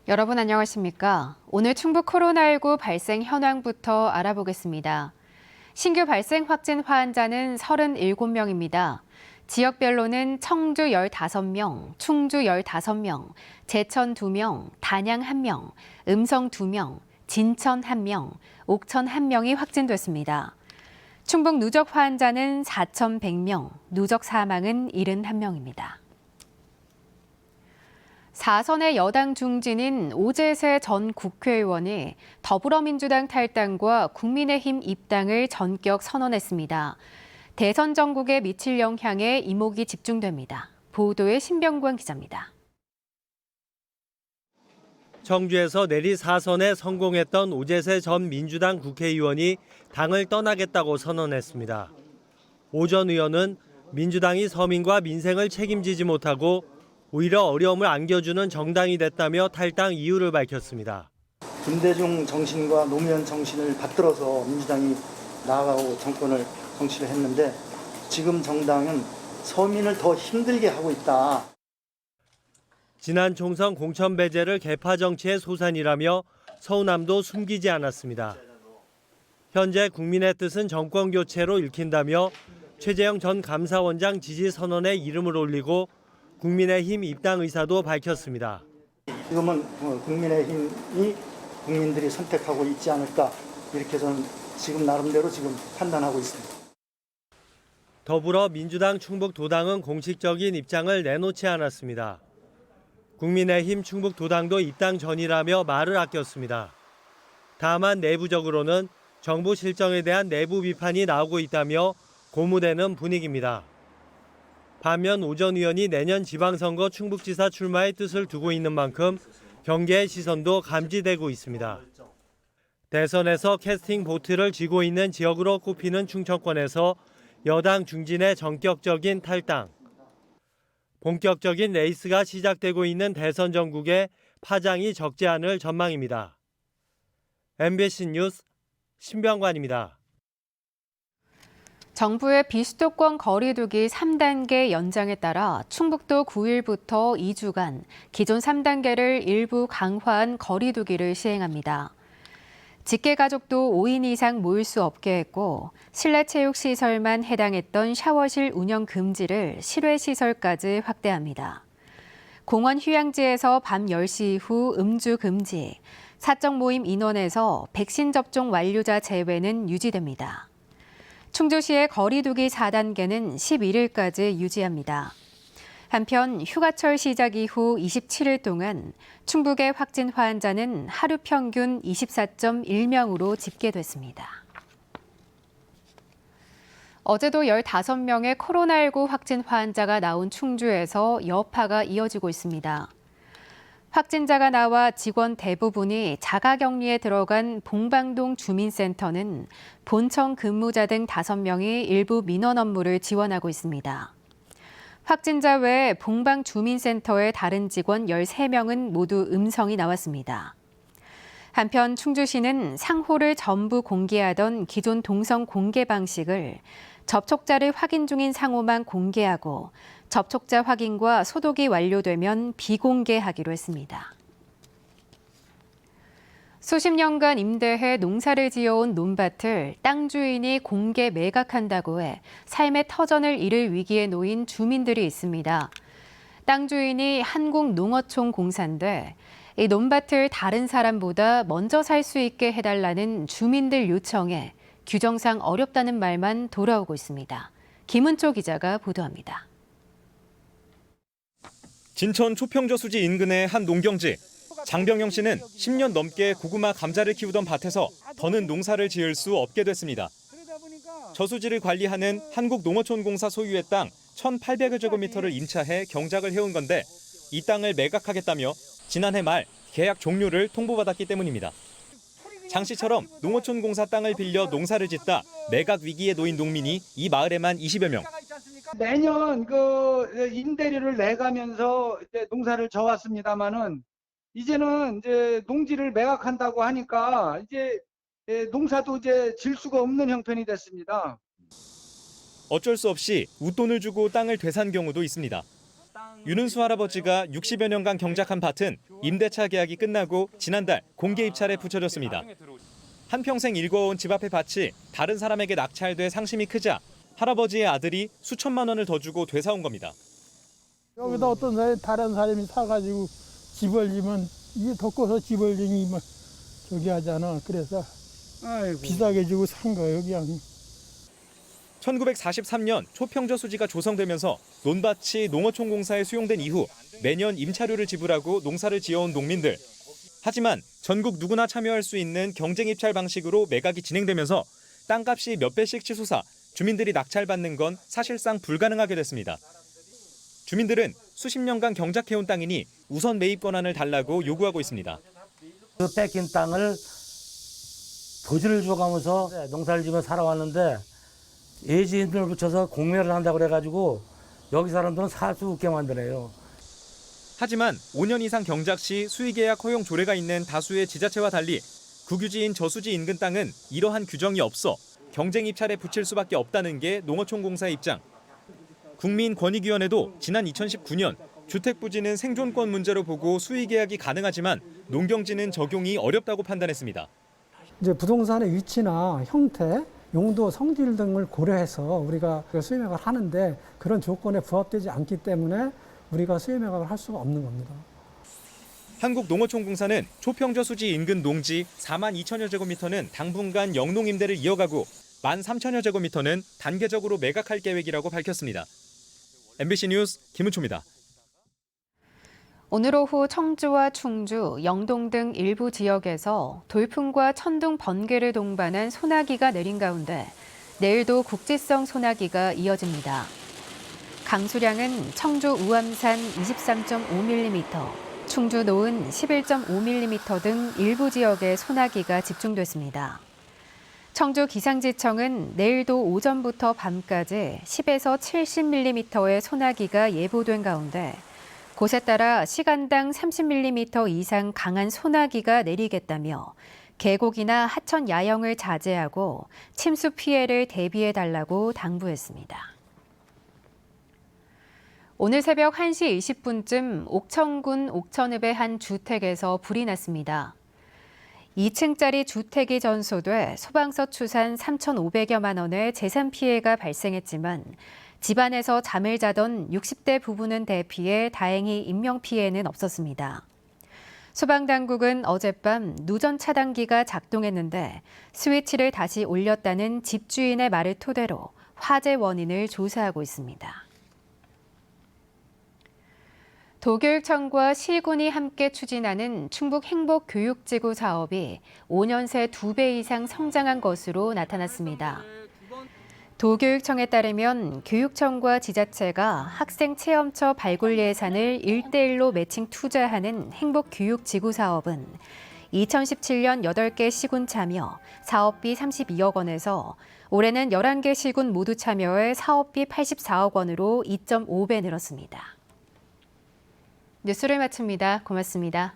여러분 안녕하십니까? 오늘 충북 코로나19 발생 현황부터 알아보겠습니다. 신규 발생 확진 환자는 37명입니다. 지역별로는 청주 15명, 충주 15명, 제천 2명, 단양 1명, 음성 2명, 진천 1명, 옥천 1명이 확진됐습니다. 충북 누적 환자는 4,100명, 누적 사망은 71명입니다. 4선의 여당 중진인 오재세 전 국회의원이 더불어민주당 탈당과 국민의힘 입당을 전격 선언했습니다. 대선 전국에 미칠 영향에 이목이 집중됩니다. 보도에 신병관 기자입니다. 청주에서 내리 4선에 성공했던 오재세 전 민주당 국회의원이 당을 떠나겠다고 선언했습니다. 오 전 의원은 민주당이 서민과 민생을 책임지지 못하고 오히려 어려움을 안겨주는 정당이 됐다며 탈당 이유를 밝혔습니다. 김대중 정신과 노무현 정신을 받들어서 민주당이 나아가고 정권을 정치를 했는데 지금 정당은 서민을 더 힘들게 하고 있다. 지난 총선 공천 배제를 계파 정치의 소산이라며 서운함도 숨기지 않았습니다. 현재 국민의 뜻은 정권 교체로 읽힌다며 최재형 전 감사원장 지지 선언에 이름을 올리고 국민의힘 입당 의사도 밝혔습니다. 지금은 국민의힘이 국민들이 선택하고 있지 않을까 이렇게 저는 지금 나름대로 지금 판단하고 있습니다. 더불어민주당 충북도당은 공식적인 입장을 내놓지 않았습니다. 국민의힘 충북도당도 입당 전이라며 말을 아꼈습니다. 다만 내부적으로는 정부 실정에 대한 내부 비판이 나오고 있다며 고무되는 분위기입니다. 반면 오 전 의원이 내년 지방선거 충북지사 출마의 뜻을 두고 있는 만큼 경계의 시선도 감지되고 있습니다. 대선에서 캐스팅 보트를 쥐고 있는 지역으로 꼽히는 충청권에서 여당 중진의 전격적인 탈당. 본격적인 레이스가 시작되고 있는 대선 전국에 파장이 적지 않을 전망입니다. MBC 뉴스 신병관입니다. 정부의 비수도권 거리두기 3단계 연장에 따라 충북도 9일부터 2주간 기존 3단계를 일부 강화한 거리두기를 시행합니다. 직계가족도 5인 이상 모일 수 없게 했고 실내 체육시설만 해당했던 샤워실 운영 금지를 실외시설까지 확대합니다. 공원 휴양지에서 밤 10시 이후 음주 금지, 사적 모임 인원에서 백신 접종 완료자 제외는 유지됩니다. 충주시의 거리두기 4단계는 11일까지 유지합니다. 한편 휴가철 시작 이후 27일 동안 충북의 확진 환자는 하루 평균 24.1명으로 집계됐습니다. 어제도 15명의 코로나19 확진 환자가 나온 충주에서 여파가 이어지고 있습니다. 확진자가 나와 직원 대부분이 자가격리에 들어간 봉방동 주민센터는 본청 근무자 등 5명이 일부 민원 업무를 지원하고 있습니다. 확진자 외에 봉방 주민센터의 다른 직원 13명은 모두 음성이 나왔습니다. 한편 충주시는 상호를 전부 공개하던 기존 동선 공개 방식을 접촉자를 확인 중인 상호만 공개하고 접촉자 확인과 소독이 완료되면 비공개하기로 했습니다. 수십 년간 임대해 농사를 지어온 논밭을 땅 주인이 공개 매각한다고 해 삶의 터전을 잃을 위기에 놓인 주민들이 있습니다. 땅 주인이 한국농어촌공사인데 이 논밭을 다른 사람보다 먼저 살 수 있게 해달라는 주민들 요청에 규정상 어렵다는 말만 돌아오고 있습니다. 김은초 기자가 보도합니다. 진천 초평저수지 인근의 한 농경지. 장병영 씨는 10년 넘게 고구마 감자를 키우던 밭에서 더는 농사를 지을 수 없게 됐습니다. 저수지를 관리하는 한국농어촌공사 소유의 땅 1,800여 제곱미터를 임차해 경작을 해온 건데 이 땅을 매각하겠다며 지난해 말 계약 종료를 통보받았기 때문입니다. 장 씨처럼 농어촌공사 땅을 빌려 농사를 짓다 매각 위기에 놓인 농민이 이 마을에만 20여 명. 매년 임대료를 내가면서 이제 농사를 져왔습니다만은 이제는 이제 농지를 매각한다고 하니까 이제 농사도 이제 질 수가 없는 형편이 됐습니다. 어쩔 수 없이 웃돈을 주고 땅을 되산 경우도 있습니다. 윤은수 할아버지가 60여 년간 경작한 밭은 임대차 계약이 끝나고 지난달 공개 입찰에 붙여졌습니다. 한평생 일궈온 집 앞의 밭이 다른 사람에게 낙찰돼 상심이 크자 할아버지의 아들이 수천만 원을 더 주고 되사온 겁니다. 여기다 어떤 사람이 다른 사람이 사가지고 집을 지면 이게 덮고서 집을 지면 저기 하잖아. 그래서 비싸게 주고 산 거예요, 그냥. 1943년 초평저 수지가 조성되면서 논밭이 농어촌공사에 수용된 이후 매년 임차료를 지불하고 농사를 지어온 농민들. 하지만 전국 누구나 참여할 수 있는 경쟁 입찰 방식으로 매각이 진행되면서 땅값이 몇 배씩 치솟아 주민들이 낙찰받는 건 사실상 불가능하게 됐습니다. 주민들은 수십 년간 경작해온 땅이니 우선 매입 권한을 달라고 요구하고 있습니다. 그 뺏긴 땅을 도지를 줘가면서 농사를 지며 살아왔는데 예지인들을 붙여서 공매를 한다고 그래가지고 여기 사람들은 살 수 없게 만드네요. 하지만 5년 이상 경작 시 수의계약 허용 조례가 있는 다수의 지자체와 달리 국유지인 저수지 인근 땅은 이러한 규정이 없어 경쟁 입찰에 붙일 수밖에 없다는 게 농어촌공사의 입장. 국민권익위원회도 지난 2019년 주택 부지는 생존권 문제로 보고 수의계약이 가능하지만 농경지는 적용이 어렵다고 판단했습니다. 이제 부동산의 위치나 형태, 용도, 성질 등을 고려해서 우리가 수의매각을 하는데 그런 조건에 부합되지 않기 때문에 우리가 수의매각을 할 수가 없는 겁니다. 한국농어촌공사는 초평저 수지 인근 농지 4만 2천여 제곱미터는 당분간 영농 임대를 이어가고 1만 3천여 제곱미터는 단계적으로 매각할 계획이라고 밝혔습니다. MBC 뉴스 김은초입니다. 오늘 오후 청주와 충주, 영동 등 일부 지역에서 돌풍과 천둥, 번개를 동반한 소나기가 내린 가운데 내일도 국지성 소나기가 이어집니다. 강수량은 청주 우암산 23.5mm, 충주 노은 11.5mm 등 일부 지역에 소나기가 집중됐습니다. 청주 기상지청은 내일도 오전부터 밤까지 10에서 70mm의 소나기가 예보된 가운데 곳에 따라 시간당 30mm 이상 강한 소나기가 내리겠다며 계곡이나 하천 야영을 자제하고 침수 피해를 대비해달라고 당부했습니다. 오늘 새벽 1시 20분쯤 옥천군 옥천읍의 한 주택에서 불이 났습니다. 2층짜리 주택이 전소돼 소방서 추산 3,500여만 원의 재산 피해가 발생했지만 집안에서 잠을 자던 60대 부부는 대피해 다행히 인명피해는 없었습니다. 소방당국은 어젯밤 누전 차단기가 작동했는데 스위치를 다시 올렸다는 집주인의 말을 토대로 화재 원인을 조사하고 있습니다. 도교육청과 시군이 함께 추진하는 충북 행복교육지구 사업이 5년 새 2배 이상 성장한 것으로 나타났습니다. 도교육청에 따르면 교육청과 지자체가 학생 체험처 발굴 예산을 1대1로 매칭 투자하는 행복교육지구 사업은 2017년 8개 시군 참여, 사업비 32억 원에서 올해는 11개 시군 모두 참여해 사업비 84억 원으로 2.5배 늘었습니다. 뉴스를 마칩니다. 고맙습니다.